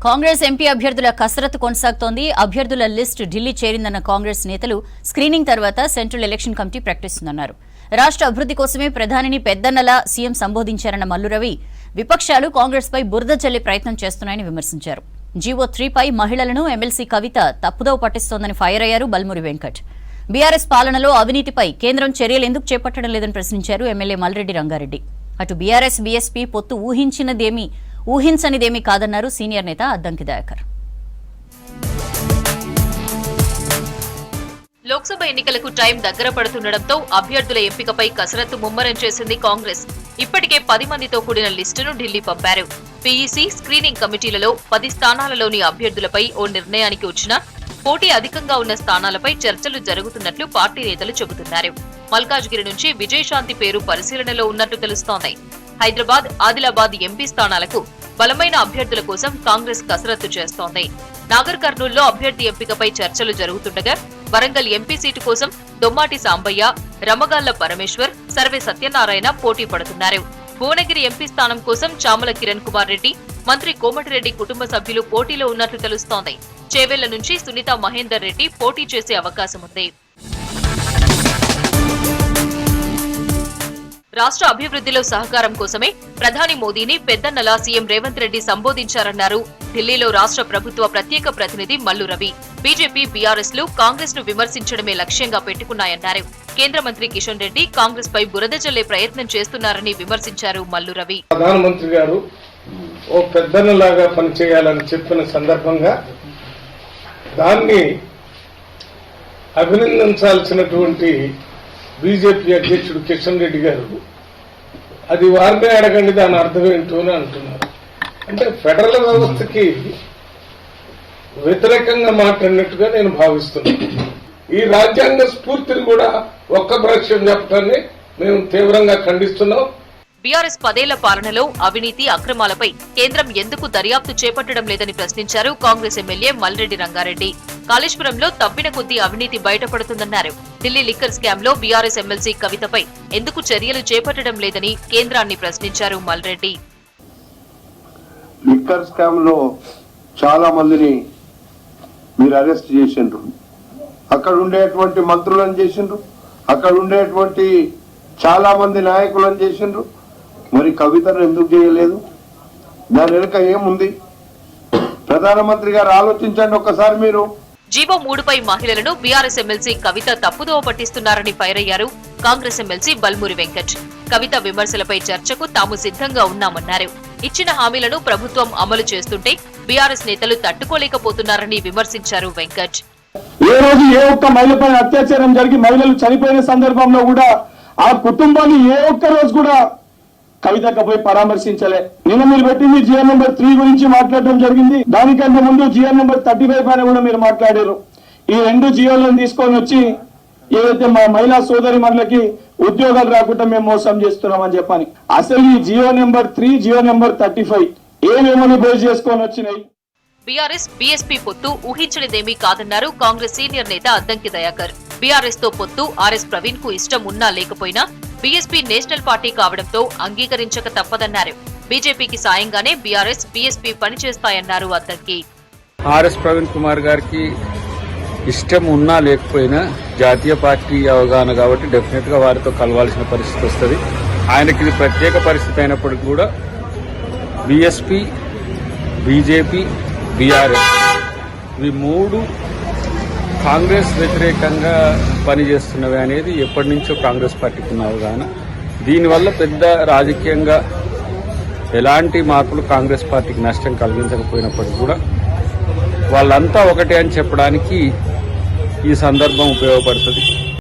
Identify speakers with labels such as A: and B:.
A: Congress MP అభ్యర్థుల కసరత్తు కొనసాగుతోంది. అభ్యర్థుల లిస్టు ఢిల్లీ చేరిందన్న కాంగ్రెస్ నేతలు స్క్రీనింగ్ తర్వాత సెంట్రల్ ఎలక్షన్ కమిటీ ప్రకటిస్తుందన్నారు. రాష్ట్ర అభివృద్ధి కోసమే ప్రధానిని పెద్దన్నలా సీఎం సంబోధించారన్న మల్లు రవి విపక్షాలు కాంగ్రెస్ పై బురద చల్లే ప్రయత్నం చేస్తున్నాయని విమర్శించారు. జీవో 3 పై మహిళలను ఎమ్మెల్సీ కవిత తప్పుదోవ పట్టిస్తోందని ఫైర్ అయ్యారు బల్మూరి వెంకట్. బీఆర్ఎస్ పాలనలో అవినీతిపై కేంద్రం చర్యలు ఎందుకు చేపట్టడం లేదని ప్రశ్నించారు ఎమ్మెల్యే మల్రెడ్డి రంగారెడ్డి. అటు బీఆర్ఎస్ బీఎస్పీ పొత్తు ఊహించనిదేమీ కాదన్నారు సీనియర్ నేత అద్దంకి దయాకర్.
B: లోక్సభ ఎన్నికలకు టైం దగ్గర పడుతుండటంతో అభ్యర్థుల ఎంపికపై కసరత్తు ముమ్మరం చేసింది కాంగ్రెస్. ఇప్పటికే 10 మందితో కూడిన లిస్టును ఢిల్లీ పంపారు. పీఈసీ స్క్రీనింగ్ కమిటీలలో 10 స్థానాలలోని అభ్యర్థులపై ఓ నిర్ణయానికి వచ్చినా పోటీ అధికంగా ఉన్న స్థానాలపై చర్చలు జరుగుతున్నట్లు పార్టీ నేతలు చెబుతున్నారు. మల్కాజ్గిరి నుంచి విజయశాంతి పేరు పరిశీలనలో ఉన్నట్టు తెలుస్తోంది. హైదరాబాద్, ఆదిలాబాద్ ఎంపీ స్థానాలకు బలమైన అభ్యర్థుల కోసం కాంగ్రెస్ కసరత్తు చేస్తోంది. నాగర్ కర్నూల్లో అభ్యర్థి ఎంపికపై చర్చలు జరుగుతుండగా వరంగల్ ఎంపీ సీటు కోసం దొమ్మాటి సాంబయ్య, రమగాళ్ల పరమేశ్వర్, సర్వే సత్యనారాయణ పోటీ పడుతున్నారు. భువనగిరి ఎంపీ స్థానం కోసం చామల కిరణ్ కుమార్ రెడ్డి, మంత్రి కోమటిరెడ్డి కుటుంబ సభ్యులు పోటీలో ఉన్నట్లు తెలుస్తోంది. చేవెళ్ల నుంచి సునీత మహేందర్ రెడ్డి పోటీ చేసే అవకాశం ఉంది. రాష్ట్ర అభివృద్ధిలో సహకారం కోసమే ప్రధాని మోదీని పెద్దన్నలా సీఎం రేవంత్ రెడ్డి సంబోధించారన్నారు ఢిల్లీలో రాష్ట్ర ప్రభుత్వ ప్రత్యేక ప్రతినిధి మల్లు రవి. బీజేపీ, బీఆర్ఎస్ లు కాంగ్రెస్ ను విమర్శించడమే లక్ష్యంగా పెట్టుకున్నాయన్నారు. కేంద్ర మంత్రి కిషన్ రెడ్డి కాంగ్రెస్ పై బురద జల్లే ప్రయత్నం చేస్తున్నారని విమర్శించారు మల్లు రవి.
C: ప్రధానమంత్రి గారు ఓ పెద్దన్నలాగా పనిచేయాలని చెప్పిన సందర్భంగా దాన్ని అభినందించాల్సినటువంటి బీజేపీ అధ్యక్షుడు కిషన్ రెడ్డి గారు అది వారినే అడగండి, దాని అర్థం ఏంటో అని అంటున్నారు. అంటే ఫెడరల్ వ్యవస్థకి వ్యతిరేకంగా మాట్లాడినట్టుగా నేను భావిస్తున్నాను. ఈ రాజ్యాంగ స్ఫూర్తిని కూడా ఒక్క ప్రశ్న చెప్పడాన్ని మేము తీవ్రంగా ఖండిస్తున్నాం.
B: బీఆర్ఎస్ 10 ఏళ్ల పాలనలో అవినీతి, అక్రమాలపై కేంద్రం ఎందుకు దర్యాప్తు చేపట్టడం లేదని ప్రశ్నించారు కాంగ్రెస్ ఎమ్మెల్యే మల్రెడ్డి రంగారెడ్డి. కాళేశ్వరంలో తవ్విన కొద్దీ అవినీతి బయటపడుతుందన్నారు. ఢిల్లీ లిక్కర్ స్కామ్ లో బీఆర్ఎస్ ఎమ్మెల్సీ కవితపై ఎందుకు చర్యలు చేపట్టడం లేదని కేంద్రాన్ని ప్రశ్నించారు మల్రెడ్డి.
D: లిక్కర్ స్కామ్ లో చాలా మందిని మీరు అరెస్ట్ చేసిండ్రు, అక్కడ ఉండేటువంటి మంత్రులను చేసిండ్రు, అక్కడ ఉండేటువంటి చాలా మంది నాయకులను చేసిండ్రు. మరి కవితను ఎందుకు చేయలేదు? దాని వెనుక ఏముంది? ప్రధానమంత్రి గారు ఆలోచించండి ఒక్కసారి మీరు.
B: జీవో 3 పై మహిళలను బీఆర్ఎస్ ఎమ్మెల్సీ కవిత తప్పుదోవ పట్టిస్తున్నారని ఫైర్ అయ్యారు కాంగ్రెస్ ఎమ్మెల్సీ బల్మూరి వెంకట్. కవిత విమర్శలపై చర్చకు తాము సిద్ధంగా ఉన్నామన్నారు. ఇచ్చిన హామీలను ప్రభుత్వం అమలు చేస్తుంటే బీఆర్ఎస్ నేతలు తట్టుకోలేకపోతున్నారని విమర్శించారు వెంకట్.
E: ఏ రోజు ఏ ఒక్క మహిళపై అత్యాచారం జరిగి మహిళలు చనిపోయిన సందర్భంలో కూడా ఆ కుటుంబాన్ని ఏ ఒక్క రోజు కూడా కవితకు పోయి పరామర్శించలే. నిన్న మీరు పెట్టింది జియో నెంబర్ 3 గురించి మాట్లాడడం జరిగింది. దానికంటే ముందు జియో నెంబర్ 35 పైన కూడా మీరు మాట్లాడారు. ఈ 2 జియోలను తీసుకొని వచ్చి ఏదైతే మా మహిళా సోదరి మనులకి ఉద్యోగాలు రాకుండా మేము మోసం చేస్తున్నామని చెప్పని. అసలు ఈ జియో నెంబర్ 3, జియో నెంబర్ 35 ఏమేమని బేస్ చేసుకొని వచ్చినాయి?
B: బీఆర్ఎస్ బీఎస్పీ పొత్తు ఊహించనిదేమీ కాదన్నారు కాంగ్రెస్ సీనియర్ నేత అద్దంకి దయాకర్. బీఆర్ఎస్ తో పొత్తు ఆర్ఎస్ ప్రవీణ్ కు ఇష్టం ఉన్నా లేకపోయినా బీఎస్పీ నేషనల్ పార్టీ కావడంతో అంగీకరించక తప్పదన్నారు. బీజేపీకి సాయంగానే బీఆర్ఎస్ బీఎస్పీ పనిచేస్తాయన్నారు అద్దంకి.
F: ఆర్ఎస్ ప్రవీణ్ కుమార్ గారికి ఇష్టం ఉన్నా లేకపోయినా జాతీయ పార్టీ అవగాహన కాబట్టి డెఫినెట్ గా వారితో కలవాల్సిన పరిస్థితి వస్తుంది. ఆయనకి ఇది ప్రత్యేక పరిస్థితి అయినప్పటికీ కూడా బీఎస్పీ, బీజేపీ, బీఆర్ఎస్ ఇవి 3 కాంగ్రెస్ వ్యతిరేకంగా పనిచేస్తున్నవి అనేది ఎప్పటి నుంచో కాంగ్రెస్ పార్టీకి ఉన్న అవగాహన. దీనివల్ల పెద్ద రాజకీయంగా ఎలాంటి మార్పులు కాంగ్రెస్ పార్టీకి నష్టం కలిగించకపోయినప్పటికీ కూడా వాళ్ళంతా ఒకటే అని చెప్పడానికి ఈ సందర్భం ఉపయోగపడుతుంది.